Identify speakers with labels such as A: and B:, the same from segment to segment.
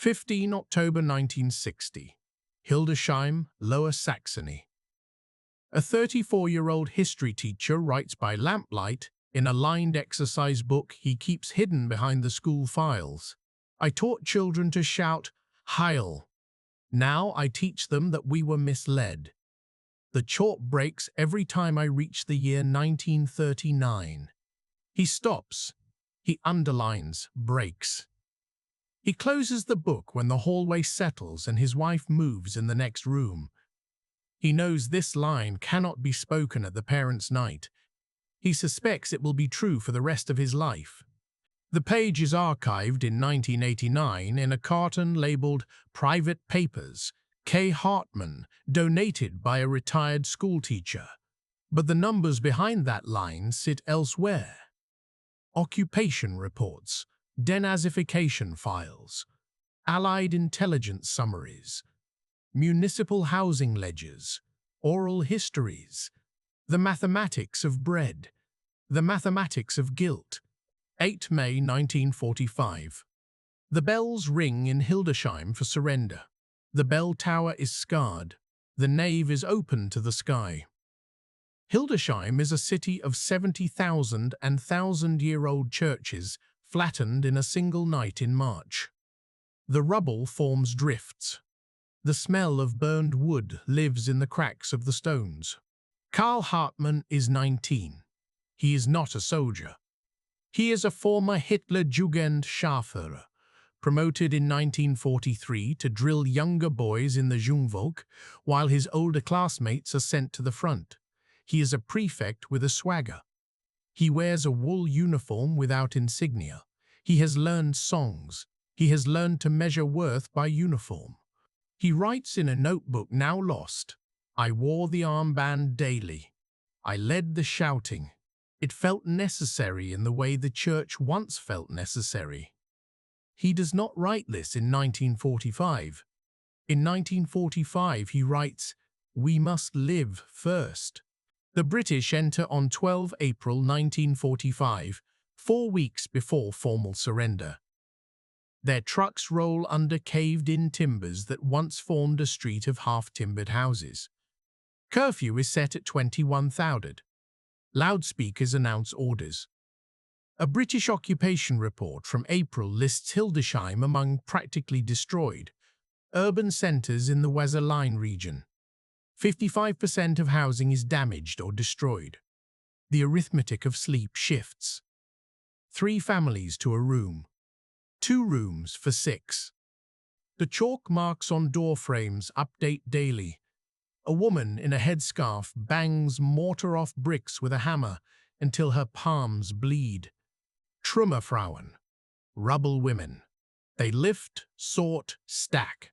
A: 15 October 1960. Hildesheim, Lower Saxony. A 34-year-old history teacher writes by lamplight in a lined exercise book he keeps hidden behind the school files. I taught children to shout, Heil. Now I teach them that we were misled. The chalk breaks every time I reach the year 1939. He stops. He underlines, breaks. He closes the book when the hallway settles and his wife moves in the next room. He knows this line cannot be spoken at the parents' night. He suspects it will be true for the rest of his life. The page is archived in 1989 in a carton labeled Private Papers, K. Hartman, donated by a retired schoolteacher. But the numbers behind that line sit elsewhere. Occupation reports, denazification files, Allied intelligence summaries, municipal housing ledgers, oral histories, the mathematics of bread, the mathematics of guilt. 8 May 1945. The bells ring in Hildesheim for surrender. The bell tower is scarred. The nave is open to the sky. Hildesheim is a city of 70,000 and 1,000-year-old churches flattened in a single night in March. The rubble forms drifts. The smell of burned wood lives in the cracks of the stones. Karl Hartmann is 19. He is not a soldier. He is a former Hitler Jugendscharführer, promoted in 1943 to drill younger boys in the Jungvolk, while his older classmates are sent to the front. He is a prefect with a swagger. He wears a wool uniform without insignia. He has learned songs. He has learned to measure worth by uniform. He writes in a notebook now lost, I wore the armband daily. I led the shouting. It felt necessary in the way the church once felt necessary. He does not write this in 1945. In 1945 he writes, We must live first. The British enter on 12 April 1945, 4 weeks before formal surrender. Their trucks roll under caved-in timbers that once formed a street of half-timbered houses. Curfew is set at 21,000. Loudspeakers announce orders. A British occupation report from April lists Hildesheim among practically destroyed urban centres in the Weser Line region. 55% of housing is damaged or destroyed. The arithmetic of sleep shifts. 3 families to a room. 2 rooms for 6. The chalk marks on door frames update daily. A woman in a headscarf bangs mortar off bricks with a hammer until her palms bleed. Trümmerfrauen, rubble women. They lift, sort, stack.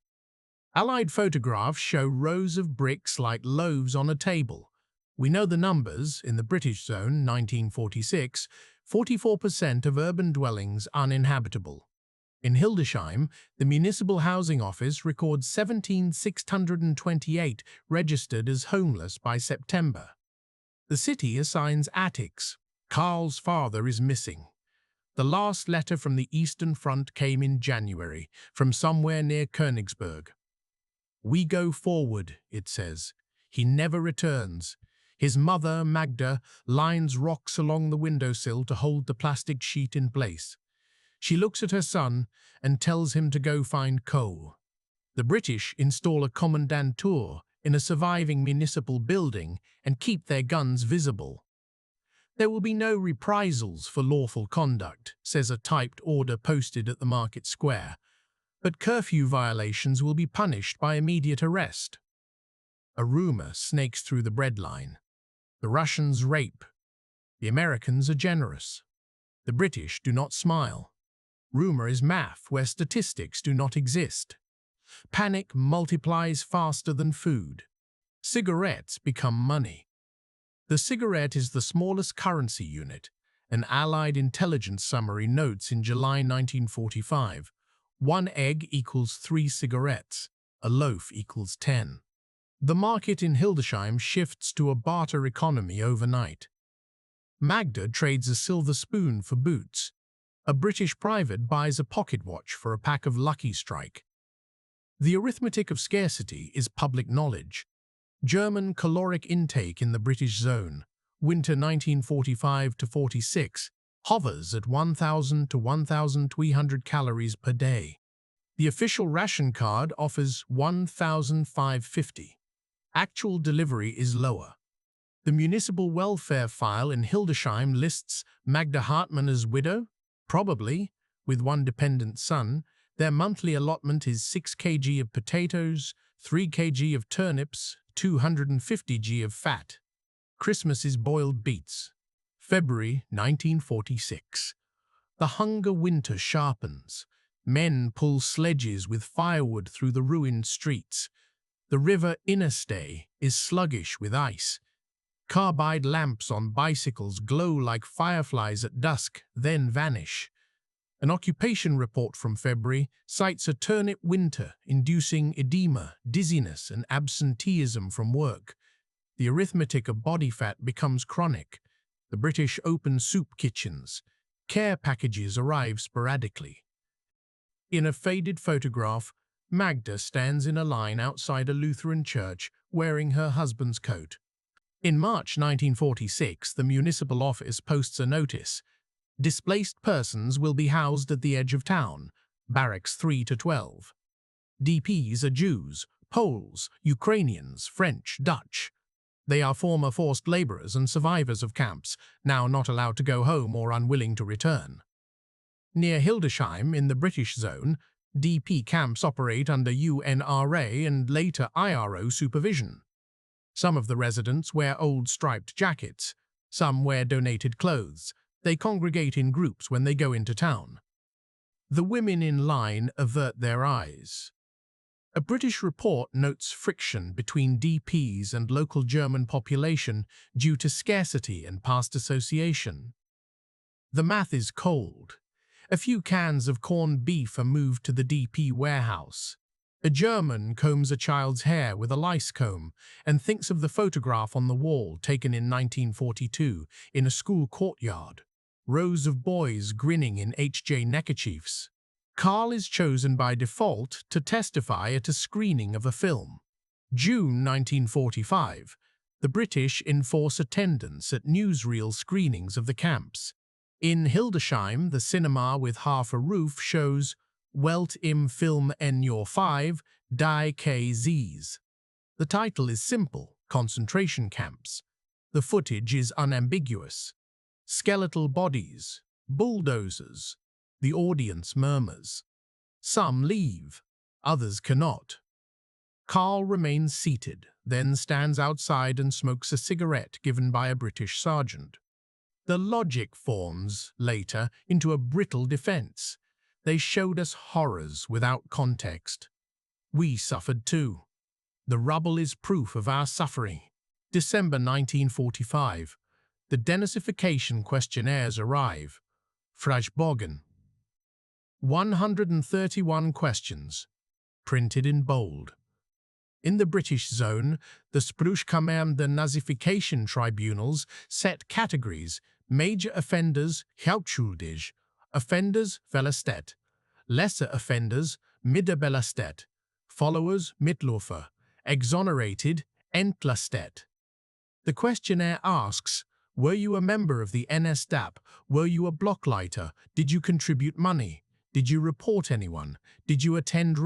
A: Allied photographs show rows of bricks like loaves on a table. We know the numbers. In the British zone, 1946, 44% of urban dwellings uninhabitable. In Hildesheim, the Municipal Housing Office records 17,628 registered as homeless by September. The city assigns attics. Karl's father is missing. The last letter from the Eastern Front came in January, from somewhere near Königsberg. We go forward, it says. He never returns. His mother, Magda, lines rocks along the windowsill to hold the plastic sheet in place. She looks at her son and tells him to go find coal. The British install a commandantur in a surviving municipal building and keep their guns visible. There will be no reprisals for lawful conduct, says a typed order posted at the market square, but curfew violations will be punished by immediate arrest. A rumor snakes through the breadline. The Russians rape. The Americans are generous. The British do not smile. Rumor is math where statistics do not exist. Panic multiplies faster than food. Cigarettes become money. The cigarette is the smallest currency unit. An Allied intelligence summary notes in July 1945, 1 egg equals 3 cigarettes, a loaf equals 10. The market in Hildesheim shifts to a barter economy overnight. Magda trades a silver spoon for boots. A British private buys a pocket watch for a pack of Lucky Strike. The arithmetic of scarcity is public knowledge. German caloric intake in the British zone, winter 1945–46, hovers at 1,000 to 1,300 calories per day. The official ration card offers 1,550. Actual delivery is lower. The municipal welfare file in Hildesheim lists Magda Hartmann as widow, probably, with one dependent son. Their monthly allotment is 6 kg of potatoes, 3 kg of turnips, 250 g of fat. Christmas is boiled beets. February 1946. The hunger winter sharpens. Men pull sledges with firewood through the ruined streets. The river Innerstay is sluggish with ice. Carbide lamps on bicycles glow like fireflies at dusk, then vanish. An occupation report from February cites a turnip winter inducing edema, dizziness, and absenteeism from work. The arithmetic of body fat becomes chronic. The British open soup kitchens. Care packages arrive sporadically. In a faded photograph, Magda stands in a line outside a Lutheran church wearing her husband's coat. In March 1946, the municipal office posts a notice. Displaced persons will be housed at the edge of town, barracks 3 to 12. DPs are Jews, Poles, Ukrainians, French, Dutch. They are former forced laborers and survivors of camps, now not allowed to go home or unwilling to return. Near Hildesheim, in the British zone, DP camps operate under UNRA and later IRO supervision. Some of the residents wear old striped jackets, some wear donated clothes. They congregate in groups when they go into town. The women in line avert their eyes. A British report notes friction between DPs and local German population due to scarcity and past association. The math is cold. A few cans of corned beef are moved to the DP warehouse. A German combs a child's hair with a lice comb and thinks of the photograph on the wall taken in 1942 in a school courtyard. Rows of boys grinning in HJ neckerchiefs. Karl is chosen by default to testify at a screening of a film. June 1945. The British enforce attendance at newsreel screenings of the camps. In Hildesheim, the cinema with half a roof shows Welt im Film N 5, Die KZs. The title is simple, concentration camps. The footage is unambiguous. Skeletal bodies, bulldozers. The audience murmurs. Some leave, others cannot. Karl remains seated, then stands outside and smokes a cigarette given by a British sergeant. The logic forms, later, into a brittle defense. They showed us horrors without context. We suffered too. The rubble is proof of our suffering. December 1945. The denazification questionnaires arrive. Fragebogen. 131 questions, printed in bold. In the British zone, the Sprüchkammern der Nazification tribunals set categories: major offenders, Hauptschuldig, offenders, Verlastet, lesser offenders, Mittelbelastet, followers, Mitläufer, exonerated, Entlastet. The questionnaire asks, were you a member of the NSDAP? Were you a blockleiter? Did you contribute money? Did you report anyone? Did you attend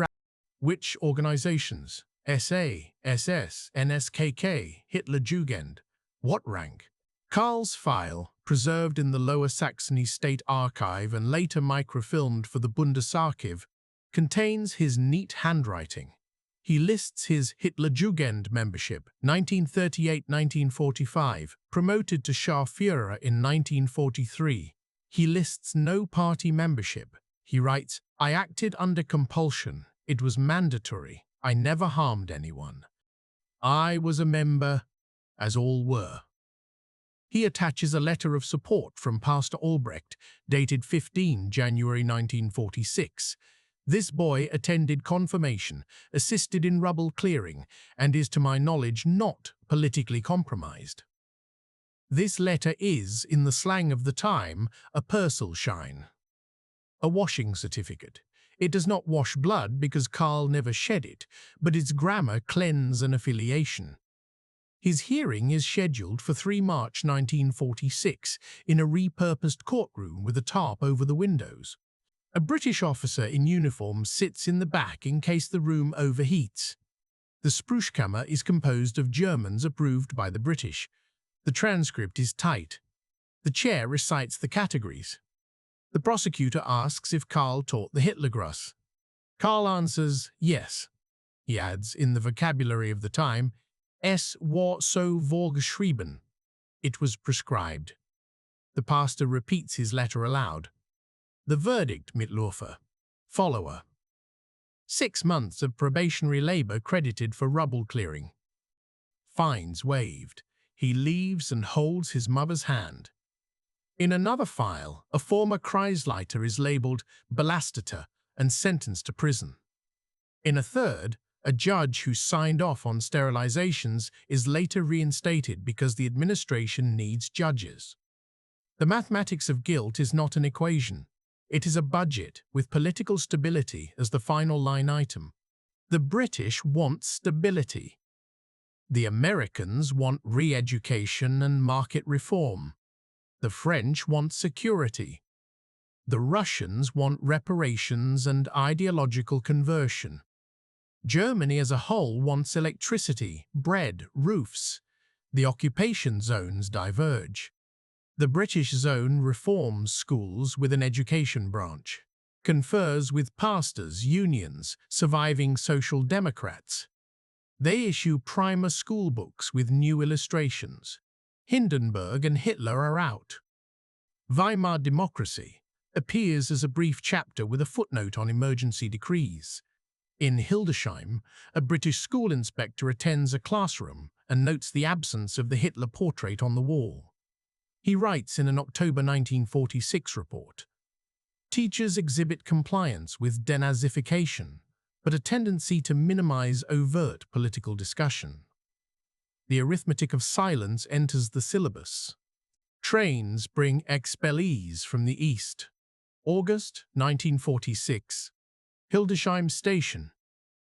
A: Which organizations? SA, SS, NSKK, Hitlerjugend. What rank? Karl's file, preserved in the Lower Saxony State Archive and later microfilmed for the Bundesarchiv, contains his neat handwriting. He lists his Hitlerjugend membership, 1938–1945, promoted to Scharführer in 1943. He lists no party membership. He writes, I acted under compulsion. It was mandatory. I never harmed anyone. I was a member, as all were. He attaches a letter of support from Pastor Albrecht, dated 15 January 1946. This boy attended confirmation, assisted in rubble clearing, and is, to my knowledge, not politically compromised. This letter is, in the slang of the time, a Purcellschein. a washing certificate. It does not wash blood because Karl never shed it, but its grammar, cleanse and affiliation. His hearing is scheduled for 3 March 1946 in a repurposed courtroom with a tarp over the windows. A British officer in uniform sits in the back in case the room overheats. The Sprechkammer is composed of Germans approved by the British. The transcript is tight. The chair recites the categories. The prosecutor asks if Karl taught the Hitlergruß. Karl answers, yes. He adds, in the vocabulary of the time, Es war so vorgeschrieben. It was prescribed. The pastor repeats his letter aloud. The verdict, Mitläufer. Follower. 6 months of probationary labor credited for rubble clearing. Fines waived. He leaves and holds his mother's hand. In another file, a former Kreisleiter is labeled Belasteter and sentenced to prison. In a third, a judge who signed off on sterilizations is later reinstated because the administration needs judges. The mathematics of guilt is not an equation. It is a budget with political stability as the final line item. The British want stability. The Americans want re-education and market reform. The French want security. The Russians want reparations and ideological conversion. Germany as a whole wants electricity, bread, roofs. The occupation zones diverge. The British zone reforms schools with an education branch, confers with pastors, unions, surviving social democrats. They issue primer school books with new illustrations. Hindenburg and Hitler are out. Weimar democracy appears as a brief chapter with a footnote on emergency decrees. In Hildesheim, a British school inspector attends a classroom and notes the absence of the Hitler portrait on the wall. He writes in an October 1946 report, "Teachers exhibit compliance with denazification, but a tendency to minimize overt political discussion. The arithmetic of silence enters the syllabus. Trains bring expellees from the east." August 1946. Hildesheim Station.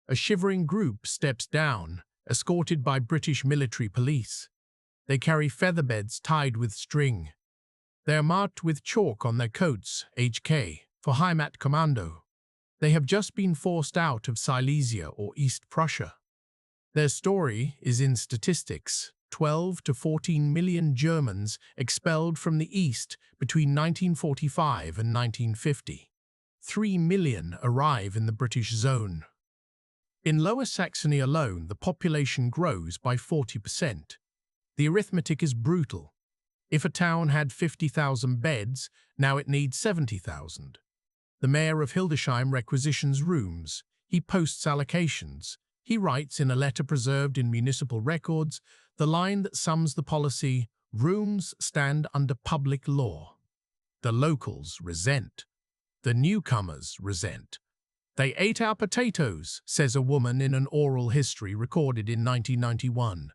A: A shivering group steps down, escorted by British military police. They carry featherbeds tied with string. They are marked with chalk on their coats, HK, for Heimatkommando. They have just been forced out of Silesia or East Prussia. Their story is in statistics: 12 to 14 million Germans expelled from the East between 1945 and 1950. 3 million arrive in the British zone. In Lower Saxony alone, the population grows by 40%. The arithmetic is brutal. If a town had 50,000 beds, now it needs 70,000. The mayor of Hildesheim requisitions rooms. He posts allocations. He writes in a letter preserved in municipal records the line that sums the policy: rooms stand under public law. The locals resent. The newcomers resent. "They ate our potatoes," says a woman in an oral history recorded in 1991.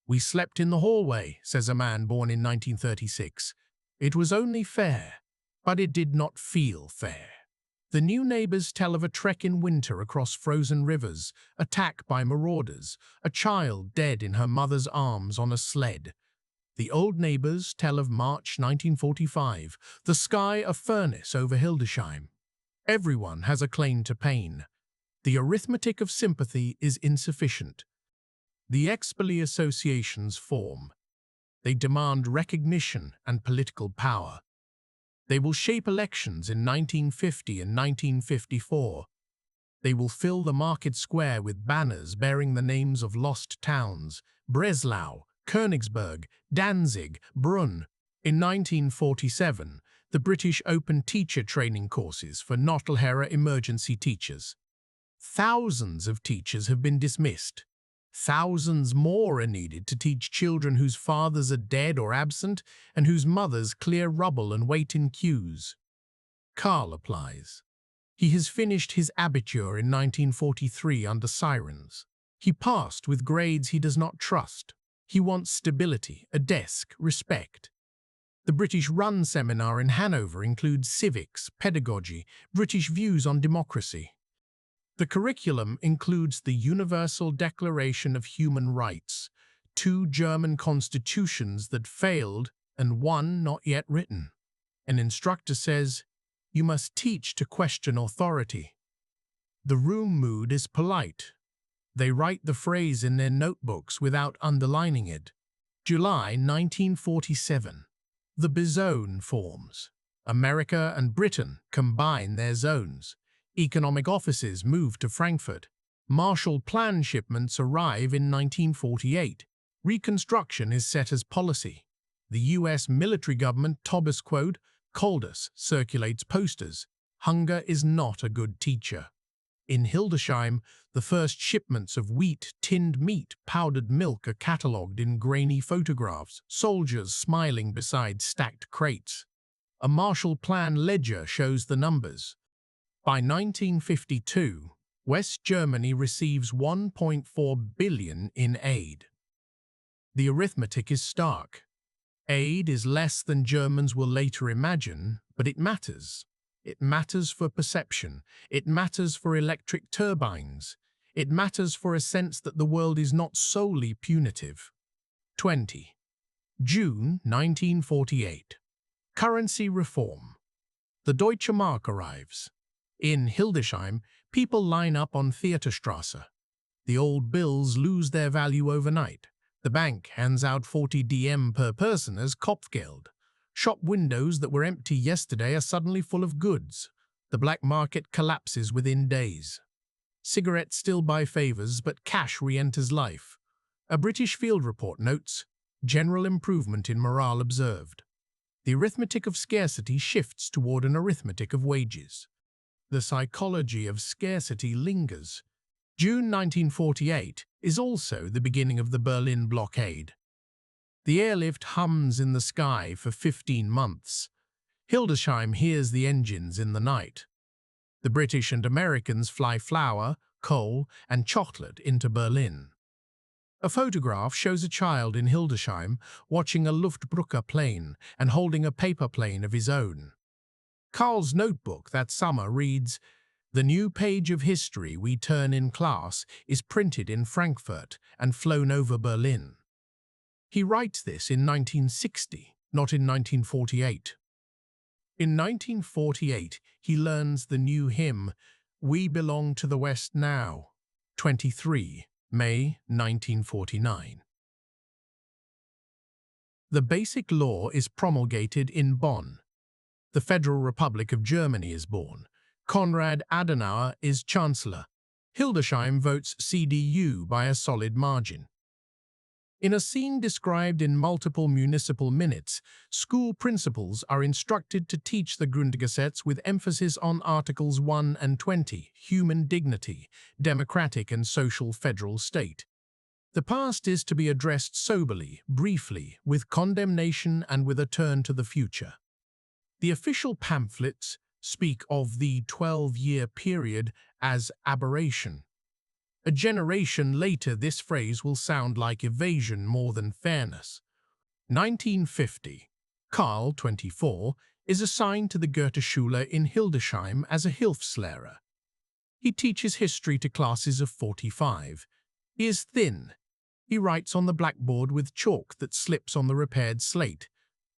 A: "We slept in the hallway," says a man born in 1936. "It was only fair, but it did not feel fair." The new neighbors tell of a trek in winter across frozen rivers, attack by marauders, a child dead in her mother's arms on a sled. The old neighbors tell of March 1945, the sky a furnace over Hildesheim. Everyone has a claim to pain. The arithmetic of sympathy is insufficient. The expellee associations form. They demand recognition and political power. They will shape elections in 1950 and 1954. They will fill the market square with banners bearing the names of lost towns: Breslau, Königsberg, Danzig, Brunn. In 1947, the British opened teacher training courses for Nottelhera emergency teachers. Thousands of teachers have been dismissed. Thousands more are needed to teach children whose fathers are dead or absent and whose mothers clear rubble and wait in queues. Karl applies. He has finished his abitur in 1943 under sirens. He passed with grades he does not trust. He wants stability, a desk, respect. The British-run seminar in Hanover includes civics, pedagogy, British views on democracy. The curriculum includes the Universal Declaration of Human Rights, 2 German constitutions that failed and 1 not yet written. An instructor says, "You must teach to question authority." The room mood is polite. They write the phrase in their notebooks without underlining it. July 1947. The bizone forms. America and Britain combine their zones. Economic offices move to Frankfurt. Marshall Plan shipments arrive in 1948. Reconstruction is set as policy. The U.S. military government Tobus Quod, Coldus, circulates posters. Hunger is not a good teacher. In Hildesheim, the first shipments of wheat, tinned meat, powdered milk are catalogued in grainy photographs, soldiers smiling beside stacked crates. A Marshall Plan ledger shows the numbers. By 1952, West Germany receives 1.4 billion in aid. The arithmetic is stark. Aid is less than Germans will later imagine, but it matters. It matters for perception. It matters for electric turbines. It matters for a sense that the world is not solely punitive. 20. June 1948. Currency reform. The Deutsche Mark arrives. In Hildesheim, people line up on Theaterstrasse. The old bills lose their value overnight. The bank hands out 40 DM per person as Kopfgeld. Shop windows that were empty yesterday are suddenly full of goods. The black market collapses within days. Cigarettes still buy favors, but cash re-enters life. A British field report notes, general improvement in morale observed. The arithmetic of scarcity shifts toward an arithmetic of wages. The psychology of scarcity lingers. June 1948 is also the beginning of the Berlin blockade. The airlift hums in the sky for 15 months. Hildesheim hears the engines in the night. The British and Americans fly flour, coal, and chocolate into Berlin. A photograph shows a child in Hildesheim watching a Luftbrücke plane and holding a paper plane of his own. Karl's notebook that summer reads, "The new page of history we turn in class is printed in Frankfurt and flown over Berlin." He writes this in 1960, not in 1948. In 1948, he learns the new hymn, "We Belong to the West Now," 23 May 1949. The Basic Law is promulgated in Bonn. The Federal Republic of Germany is born. Konrad Adenauer is Chancellor. Hildesheim votes CDU by a solid margin. In a scene described in multiple municipal minutes, school principals are instructed to teach the Grundgesetz with emphasis on Articles 1 and 20, human dignity, democratic and social federal state. The past is to be addressed soberly, briefly, with condemnation and with a turn to the future. The official pamphlets speak of the 12-year period as aberration. A generation later, this phrase will sound like evasion more than fairness. 1950. Karl, 24, is assigned to the Goetheschule in Hildesheim as a Hilfslehrer. He teaches history to classes of 45. He is thin. He writes on the blackboard with chalk that slips on the repaired slate.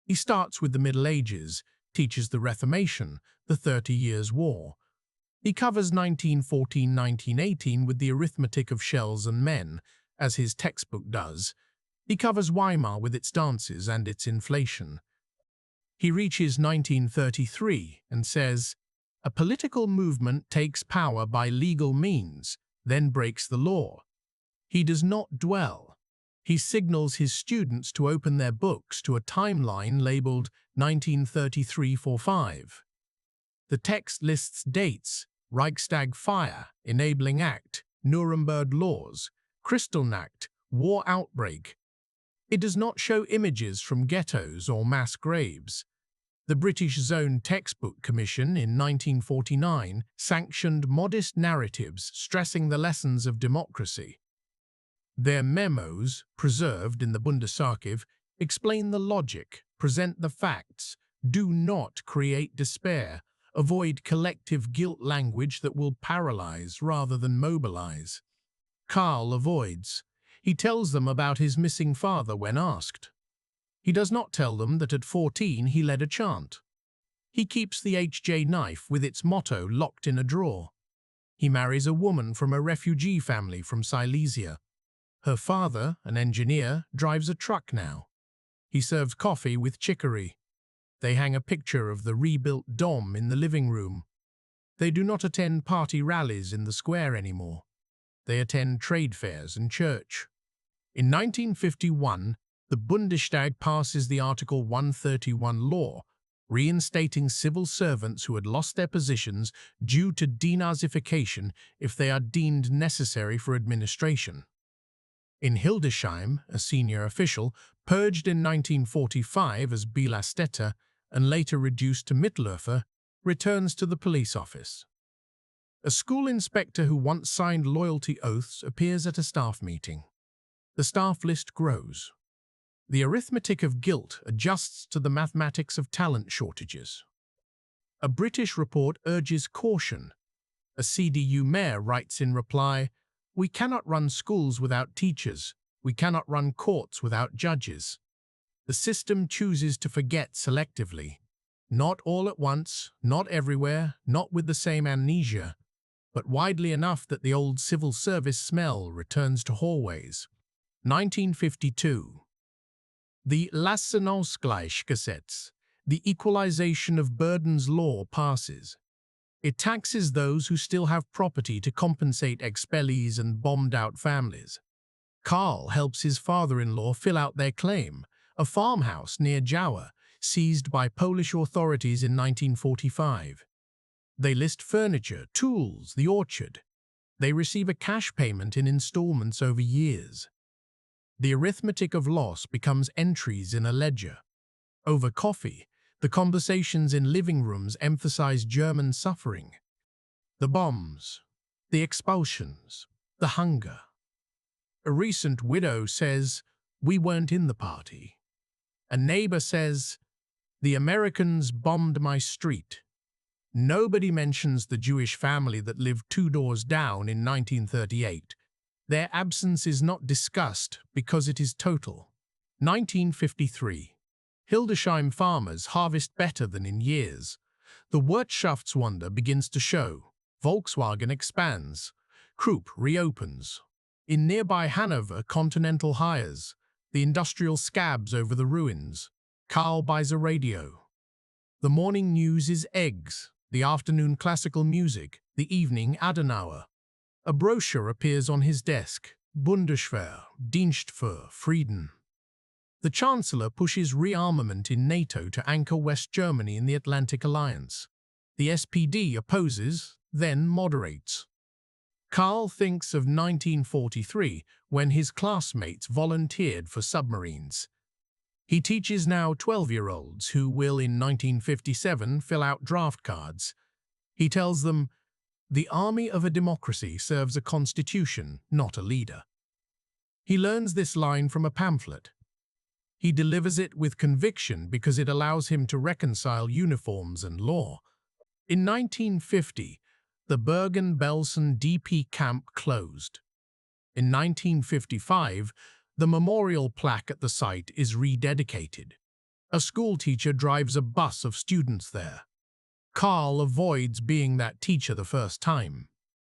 A: He starts with the Middle Ages, teaches the Reformation, the 30 Years' War. He covers 1914-1918 with the arithmetic of shells and men, as his textbook does. He covers Weimar with its dances and its inflation. He reaches 1933 and says, "A political movement takes power by legal means, then breaks the law." He does not dwell. He signals his students to open their books to a timeline labeled 1933-45. The text lists dates: Reichstag fire, Enabling Act, Nuremberg laws, Kristallnacht, war outbreak. It does not show images from ghettos or mass graves. The British Zone Textbook Commission in 1949 sanctioned modest narratives stressing the lessons of democracy. Their memos, preserved in the Bundesarchiv, explain the logic. Present the facts. Do not create despair. Avoid collective guilt language that will paralyze rather than mobilize. Karl avoids. He tells them about his missing father when asked. He does not tell them that at 14 he led a chant. He keeps the HJ knife with its motto locked in a drawer. He marries a woman from a refugee family from Silesia. Her father, an engineer, drives a truck now. He serves coffee with chicory. They hang a picture of the rebuilt Dom in the living room. They do not attend party rallies in the square anymore. They attend trade fairs and church. In 1951, the Bundestag passes the Article 131 law, reinstating civil servants who had lost their positions due to denazification if they are deemed necessary for administration. In Hildesheim, a senior official, purged in 1945 as Bielastätter and later reduced to Mittelhofer, returns to the police office. A school inspector who once signed loyalty oaths appears at a staff meeting. The staff list grows. The arithmetic of guilt adjusts to the mathematics of talent shortages. A British report urges caution. A CDU mayor writes in reply, "We cannot run schools without teachers. We cannot run courts without judges." The system chooses to forget selectively. Not all at once, not everywhere, not with the same amnesia, but widely enough that the old civil service smell returns to hallways. 1952. The Lastenausgleichsgesetz, the equalization of burdens law, passes. It taxes those who still have property to compensate expellees and bombed-out families. Karl helps his father-in-law fill out their claim, a farmhouse near Jawa, seized by Polish authorities in 1945. They list furniture, tools, the orchard. They receive a cash payment in installments over years. The arithmetic of loss becomes entries in a ledger. Over coffee, the conversations in living rooms emphasize German suffering. The bombs, the expulsions, the hunger. A recent widow says, "We weren't in the party." A neighbor says, "The Americans bombed my street." Nobody mentions the Jewish family that lived 2 doors down in 1938. Their absence is not discussed because it is total. 1953. Hildesheim farmers harvest better than in years. The Wirtschaftswunder begins to show. Volkswagen expands. Krupp reopens. In nearby Hanover, Continental hires. The industrial scabs over the ruins. Karl buys a radio. The morning news is eggs, the afternoon classical music, the evening Adenauer. A brochure appears on his desk, Bundeswehr, Dienst für Frieden. The Chancellor pushes rearmament in NATO to anchor West Germany in the Atlantic Alliance. The SPD opposes, then moderates. Karl thinks of 1943, when his classmates volunteered for submarines. He teaches now 12-year-olds who will in 1957 fill out draft cards. He tells them, "The army of a democracy serves a constitution, not a leader." He learns this line from a pamphlet. He delivers it with conviction because it allows him to reconcile uniforms and law. In 1950, the Bergen-Belsen DP camp closed. In 1955, the memorial plaque at the site is rededicated. A schoolteacher drives a bus of students there. Karl avoids being that teacher the first time.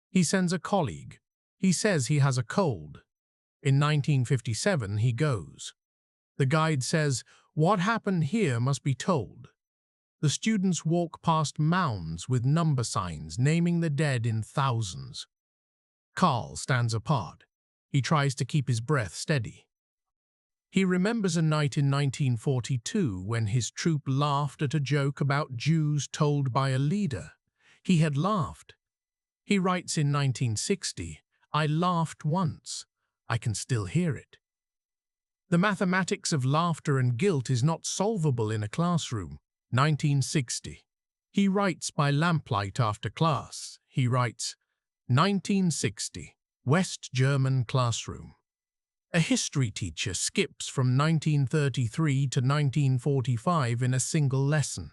A: He sends a colleague. He says he has a cold. In 1957, he goes. The guide says, "What happened here must be told." The students walk past mounds with number signs naming the dead in thousands. Karl stands apart. He tries to keep his breath steady. He remembers a night in 1942 when his troop laughed at a joke about Jews told by a leader. He had laughed. He writes in 1960, "I laughed once. I can still hear it." The mathematics of laughter and guilt is not solvable in a classroom. 1960. He writes by lamplight after class. He writes, 1960, West German classroom. A history teacher skips from 1933 to 1945 in a single lesson.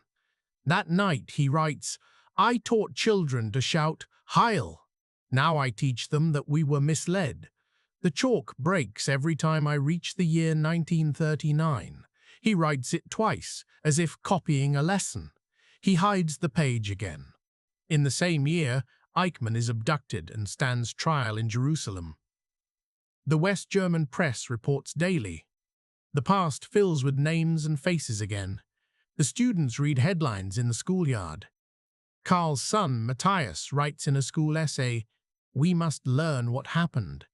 A: That night he writes, "I taught children to shout, 'Heil! Now I teach them that we were misled.' The chalk breaks every time I reach the year 1939. He writes it twice, as if copying a lesson. He hides the page again. In the same year, Eichmann is abducted and stands trial in Jerusalem. The West German press reports daily. The past fills with names and faces again. The students read headlines in the schoolyard. Karl's son, Matthias, writes in a school essay, "We must learn what happened."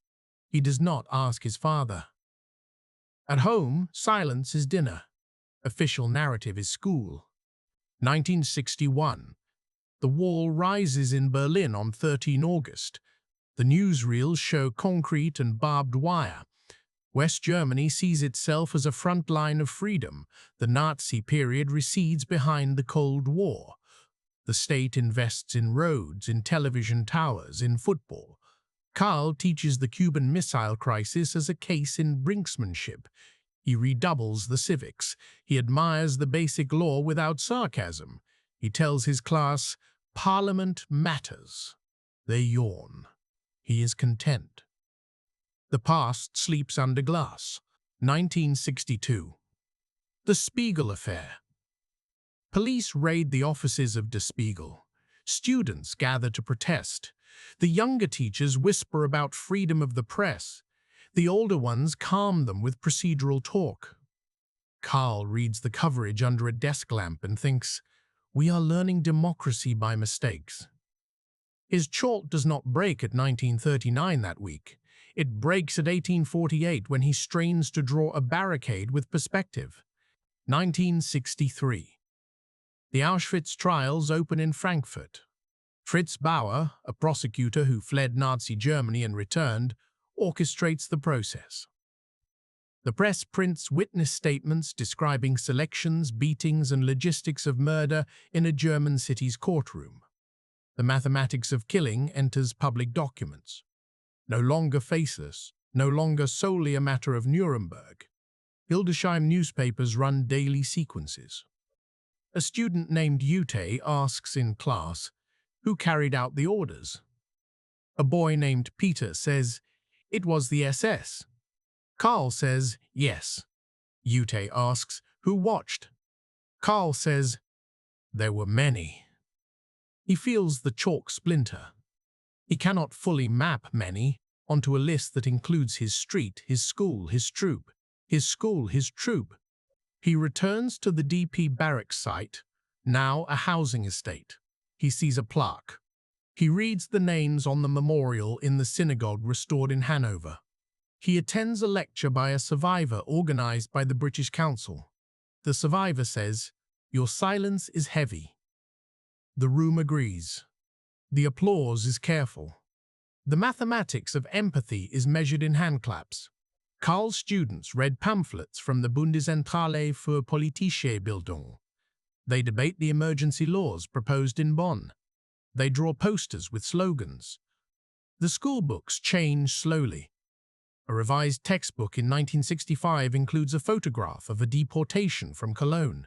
A: He does not ask his father. At home, silence is dinner. Official narrative is school. 1961. The wall rises in Berlin on 13 August. The newsreels show concrete and barbed wire. West Germany sees itself as a front line of freedom. The Nazi period recedes behind the Cold War. The state invests in roads, in television towers, in football. Karl teaches the Cuban Missile Crisis as a case in brinksmanship. He redoubles the civics. He admires the basic law without sarcasm. He tells his class, "Parliament matters." They yawn. He is content. The past sleeps under glass. 1962. The Spiegel Affair. Police raid the offices of Der Spiegel. Students gather to protest. The younger teachers whisper about freedom of the press. The older ones calm them with procedural talk. Karl reads the coverage under a desk lamp and thinks, "We are learning democracy by mistakes." His chalk does not break at 1939 that week. It breaks at 1848 when he strains to draw a barricade with perspective. 1963. The Auschwitz trials open in Frankfurt. Fritz Bauer, a prosecutor who fled Nazi Germany and returned, orchestrates the process. The press prints witness statements describing selections, beatings, and logistics of murder in a German city's courtroom. The mathematics of killing enters public documents. No longer faceless, no longer solely a matter of Nuremberg. Hildesheim newspapers run daily sequences. A student named Ute asks in class, "Who carried out the orders?" A boy named Peter says, "It was the SS." Karl says, "Yes." Ute asks, "Who watched?" Karl says, "There were many." He feels the chalk splinter. He cannot fully map many onto a list that includes his street, his school, his troop, his school, his troop. He returns to the DP barracks site, now a housing estate. He sees a plaque. He reads the names on the memorial in the synagogue restored in Hanover. He attends a lecture by a survivor organized by the British Council. The survivor says, "Your silence is heavy." The room agrees. The applause is careful. The mathematics of empathy is measured in handclaps. Karl's students read pamphlets from the Bundeszentrale für politische Bildung. They debate the emergency laws proposed in Bonn. They draw posters with slogans. The school books change slowly. A revised textbook in 1965 includes a photograph of a deportation from Cologne.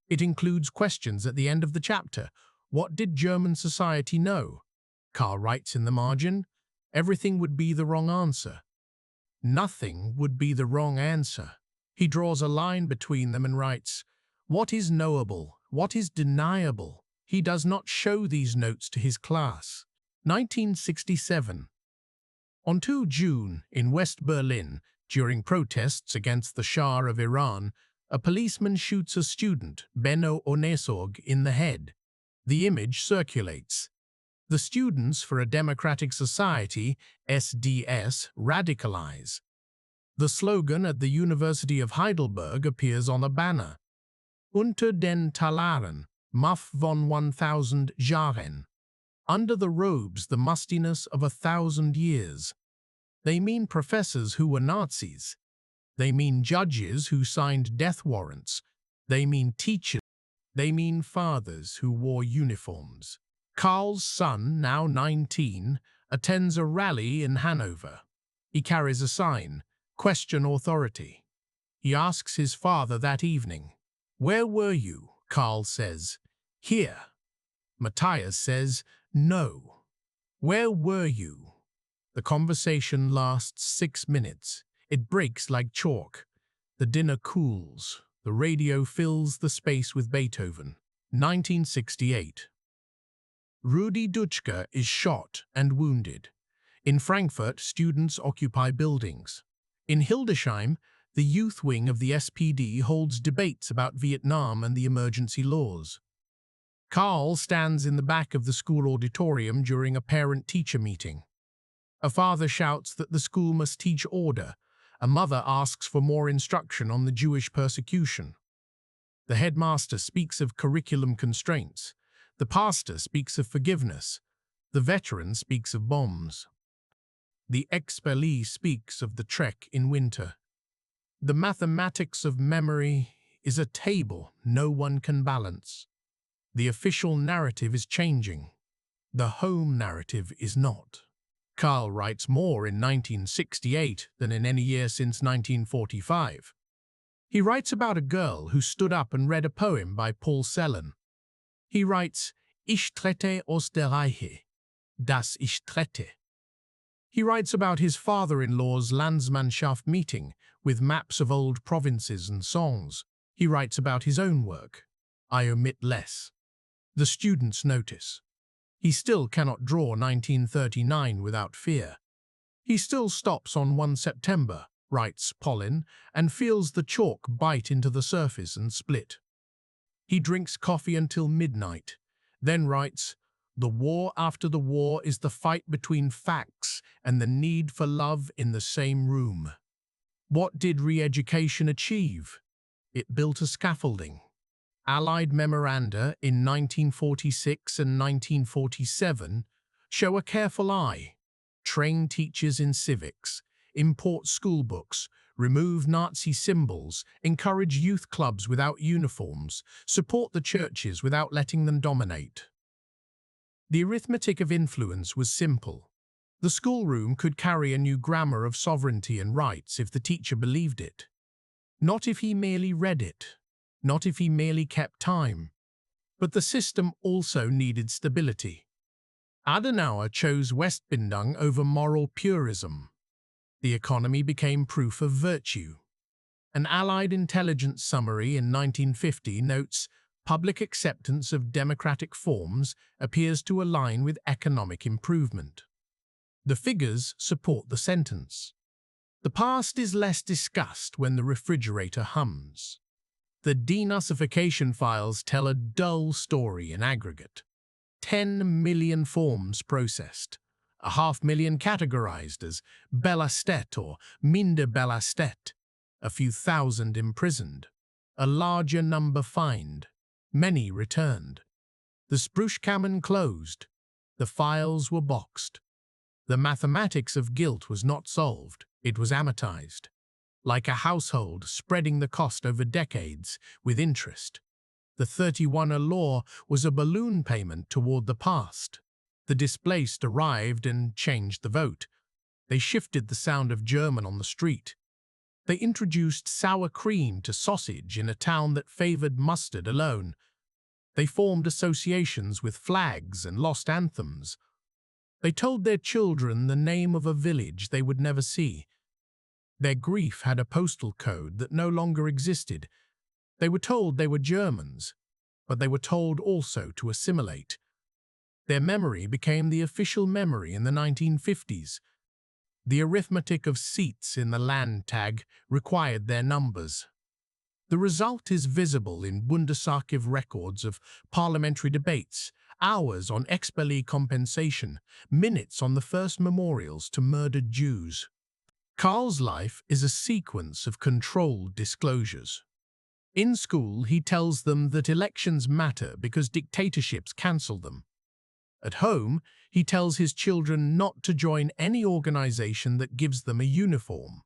A: It includes questions at the end of the chapter. What did German society know? Karl writes in the margin, "Everything would be the wrong answer." Nothing would be the wrong answer. He draws a line between them and writes, "What is knowable? What is deniable?" He does not show these notes to his class. 1967. On 2 June, in West Berlin, during protests against the Shah of Iran, a policeman shoots a student, Benno Onesorg, in the head. The image circulates. The Students for a Democratic Society, SDS, radicalize. The slogan at the University of Heidelberg appears on a banner. Unter den Talaren, Muff von 1000 Jahren. Under the robes, the mustiness of 1,000 years. They mean professors who were Nazis. They mean judges who signed death warrants. They mean teachers. They mean fathers who wore uniforms. Karl's son, now 19, attends a rally in Hanover. He carries a sign, question authority. He asks his father that evening, "Where were you?" Karl says, "Here." Matthias says, "No." "Where were you?" The conversation lasts 6 minutes. It breaks like chalk. The dinner cools. The radio fills the space with Beethoven. 1968. Rudi Dutschke is shot and wounded. In Frankfurt, students occupy buildings. In Hildesheim, the youth wing of the SPD holds debates about Vietnam and the emergency laws. Karl stands in the back of the school auditorium during a parent-teacher meeting. A father shouts that the school must teach order. A mother asks for more instruction on the Jewish persecution. The headmaster speaks of curriculum constraints. The pastor speaks of forgiveness. The veteran speaks of bombs. The expellee speaks of the trek in winter. The mathematics of memory is a table no one can balance. The official narrative is changing. The home narrative is not. Karl writes more in 1968 than in any year since 1945. He writes about a girl who stood up and read a poem by Paul Celan. He writes, "Ich trete aus der Reihe, das ich trete." He writes about his father-in-law's Landsmannschaft meeting with maps of old provinces and songs. He writes about his own work. I omit less. The students notice. He still cannot draw 1939 without fear. He still stops on 1 September, writes Polin, and feels the chalk bite into the surface and split. He drinks coffee until midnight, then writes, "The war after the war is the fight between facts and the need for love in the same room." What did re-education achieve? It built a scaffolding. Allied memoranda in 1946 and 1947 show a careful eye. Train teachers in civics, import schoolbooks, remove Nazi symbols, encourage youth clubs without uniforms, support the churches without letting them dominate. The arithmetic of influence was simple. The schoolroom could carry a new grammar of sovereignty and rights if the teacher believed it. Not if he merely read it. Not if he merely kept time. But the system also needed stability. Adenauer chose Westbindung over moral purism. The economy became proof of virtue. An Allied intelligence summary in 1950 notes, "Public acceptance of democratic forms appears to align with economic improvement." The figures support the sentence. The past is less discussed when the refrigerator hums. The denazification files tell a dull story in aggregate. 10 million forms processed, 500,000 categorized as belastet or minder belastet, a few thousand imprisoned, a larger number fined, many returned. The Spruchkammern closed. The files were boxed. The mathematics of guilt was not solved, it was amortized. Like a household spreading the cost over decades with interest. The 31er law was a balloon payment toward the past. The displaced arrived and changed the vote. They shifted the sound of German on the street. They introduced sour cream to sausage in a town that favored mustard alone. They formed associations with flags and lost anthems. They told their children the name of a village they would never see. Their grief had a postal code that no longer existed. They were told they were Germans, but they were told also to assimilate. Their memory became the official memory in the 1950s. The arithmetic of seats in the Landtag required their numbers. The result is visible in Bundesarchiv records of parliamentary debates, hours on expellee compensation, minutes on the first memorials to murdered Jews. Karl's life is a sequence of controlled disclosures. In school, he tells them that elections matter because dictatorships cancel them. At home, he tells his children not to join any organization that gives them a uniform.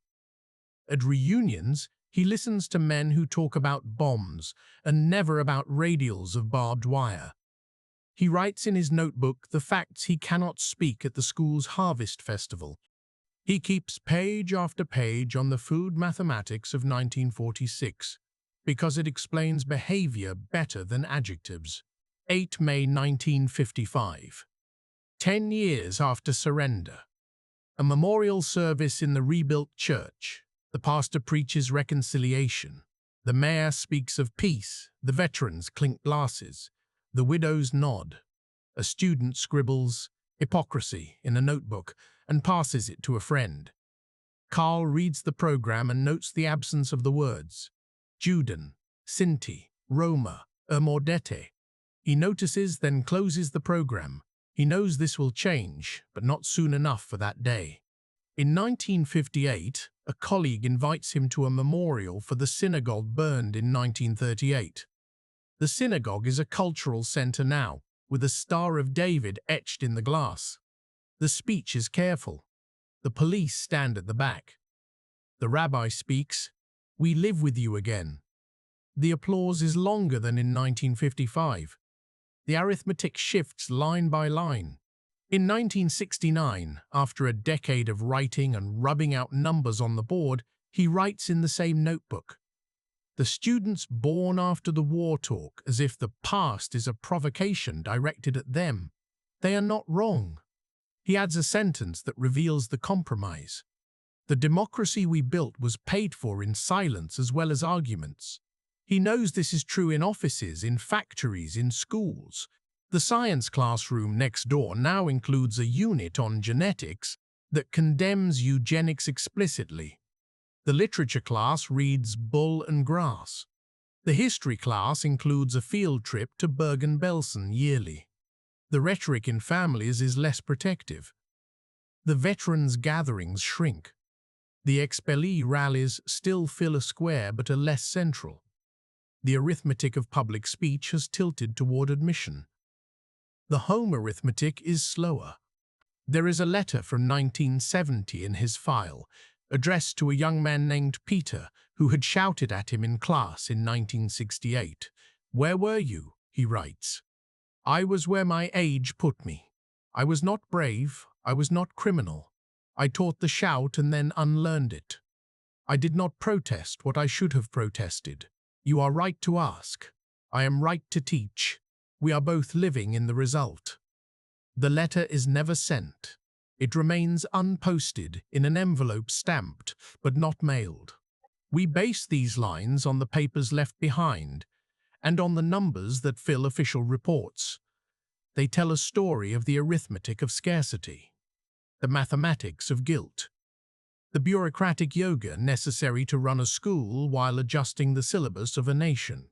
A: At reunions, he listens to men who talk about bombs and never about radials of barbed wire. He writes in his notebook the facts he cannot speak at the school's harvest festival. He keeps page after page on the food mathematics of 1946 because it explains behavior better than adjectives. 8 May 1955. 10 years after surrender. A memorial service in the rebuilt church. The pastor preaches reconciliation. The mayor speaks of peace. The veterans clink glasses. The widows nod. A student scribbles hypocrisy in a notebook and passes it to a friend. Carl reads the program and notes the absence of the words Juden, Sinti, Roma, Mordete. He notices, then closes the program. He knows this will change, but not soon enough for that day. In 1958, a colleague invites him to a memorial for the synagogue burned in 1938. The synagogue is a cultural center now, with a Star of David etched in the glass. The speech is careful. The police stand at the back. The rabbi speaks, "We live with you again." The applause is longer than in 1955. The arithmetic shifts line by line. In 1969, after a decade of writing and rubbing out numbers on the board, he writes in the same notebook. The students born after the war talk as if the past is a provocation directed at them. They are not wrong. He adds a sentence that reveals the compromise. The democracy we built was paid for in silence as well as arguments. He knows this is true in offices, in factories, in schools. The science classroom next door now includes a unit on genetics that condemns eugenics explicitly. The literature class reads Bull and Grass. The history class includes a field trip to Bergen-Belsen yearly. The rhetoric in families is less protective. The veterans' gatherings shrink. The expellee rallies still fill a square but are less central. The arithmetic of public speech has tilted toward admission. The home arithmetic is slower. There is a letter from 1970 in his file, addressed to a young man named Peter, who had shouted at him in class in 1968. "Where were you?" he writes. "I was where my age put me. I was not brave, I was not criminal. I taught the shout and then unlearned it. I did not protest what I should have protested. You are right to ask. I am right to teach. We are both living in the result." The letter is never sent. It remains unposted in an envelope stamped, but not mailed. We base these lines on the papers left behind and on the numbers that fill official reports. They tell a story of the arithmetic of scarcity, the mathematics of guilt, the bureaucratic yoga necessary to run a school while adjusting the syllabus of a nation.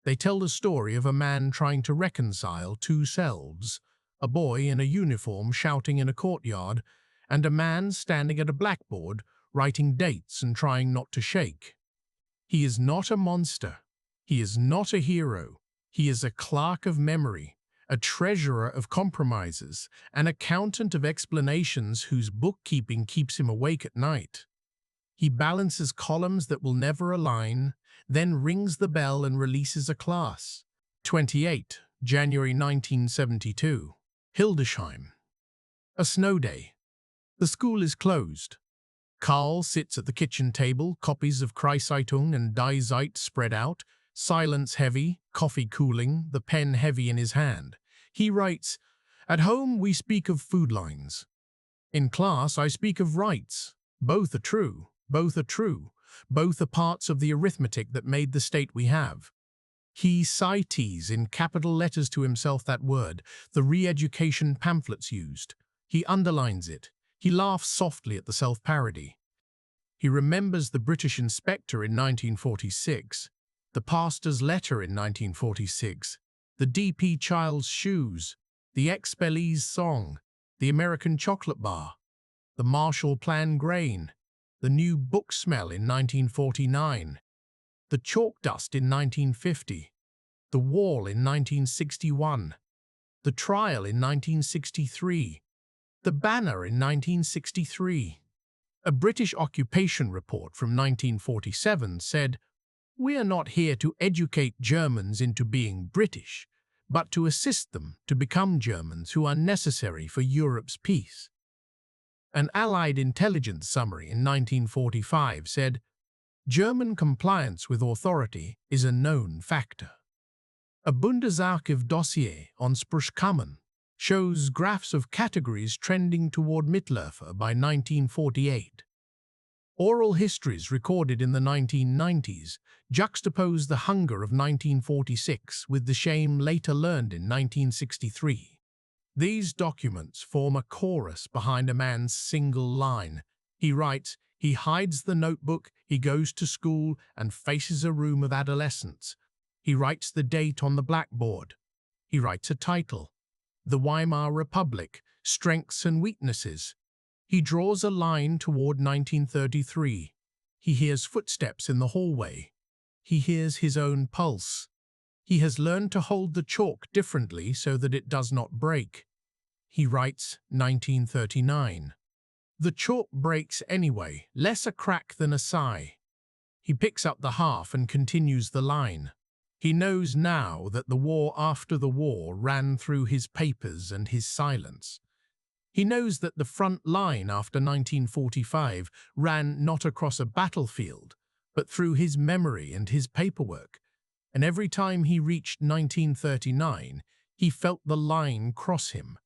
A: They tell the story of a man trying to reconcile two selves, a boy in a uniform shouting in a courtyard, and a man standing at a blackboard writing dates and trying not to shake. He is not a monster. He is not a hero. He is a clerk of memory, a treasurer of compromises, an accountant of explanations whose bookkeeping keeps him awake at night. He balances columns that will never align, then rings the bell and releases a class. 28 January 1972. Hildesheim. A snow day. The school is closed. Karl sits at the kitchen table, copies of Kreiszeitung and Die Zeit spread out, silence heavy, coffee cooling, the pen heavy in his hand. He writes, "At home we speak of food lines. In class I speak of rights. Both are true, both are true. Both are parts of the arithmetic that made the state we have." He cites in capital letters to himself that word, the re-education pamphlets used. He underlines it. He laughs softly at the self-parody. He remembers the British inspector in 1946, the pastor's letter in 1946, the DP child's shoes, the expellee's song, the American chocolate bar, the Marshall Plan grain, the new book smell in 1949, the chalk dust in 1950, the wall in 1961, the trial in 1963, the banner in 1963. A British occupation report from 1947 said, "We are not here to educate Germans into being British, but to assist them to become Germans who are necessary for Europe's peace." An Allied intelligence summary in 1945 said, German compliance with authority is a known factor. A Bundesarchiv dossier on Sprachkammern shows graphs of categories trending toward Mittelwerfer by 1948. Oral histories recorded in the 1990s juxtapose the hunger of 1946 with the shame later learned in 1963. These documents form a chorus behind a man's single line. He writes, he hides the notebook, he goes to school and faces a room of adolescents. He writes the date on the blackboard. He writes a title, The Weimar Republic, Strengths and Weaknesses. He draws a line toward 1933. He hears footsteps in the hallway. He hears his own pulse. He has learned to hold the chalk differently so that it does not break. He writes 1939. The chalk breaks anyway, less a crack than a sigh. He picks up the half and continues the line. He knows now that the war after the war ran through his papers and his silence. He knows that the front line after 1945 ran not across a battlefield, but through his memory and his paperwork. And every time he reached 1939, he felt the line cross him,